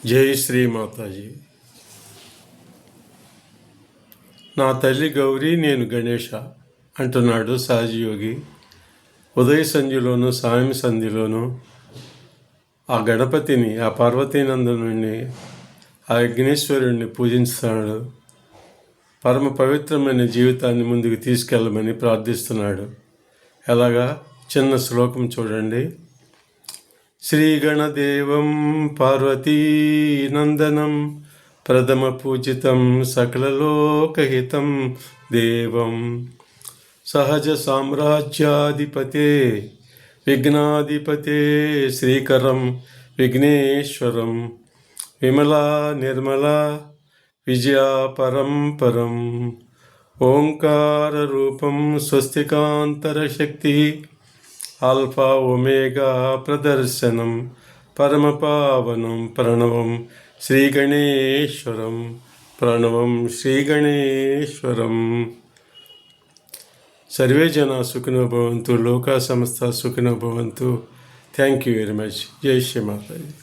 జై శ్రీ మాతాజీ. నా తల్లి గౌరీ, నేను గణేష అంటున్నాడు సహజయోగి. ఉదయ సంధ్యలోను సాయం సంధ్యలోను ఆ గణపతిని, ఆ పార్వతీనందనుడిని, ఆ యజ్ఞేశ్వరుణ్ణి పూజిస్తున్నాడు. పరమ పవిత్రమైన జీవితాన్ని ముందుకు తీసుకెళ్ళమని ప్రార్థిస్తున్నాడు. ఎలాగా? చిన్న శ్లోకం చూడండి. శ్రీగణదేవం పార్వతీనందనం ప్రథమ పూజితం సకలలోకహితం దేవం సహజ సామ్రాజ్యాధిపతే విఘ్నాధిపతే శ్రీకరం విఘ్నేశ్వరం విమలా నిర్మలా విజయా పరం ఓంకార రూపం స్వస్తికాంతర శక్తి ఆల్ఫా ఒమేగా ప్రదర్శనం పరమపావనం ప్రణవం శ్రీగణేశ్వరం సర్వే జనా సుఖినో భవంతు, లోకా సమస్త సుఖినో భవంతు. Thank you very much. జై శ్రీ మాతాజీ.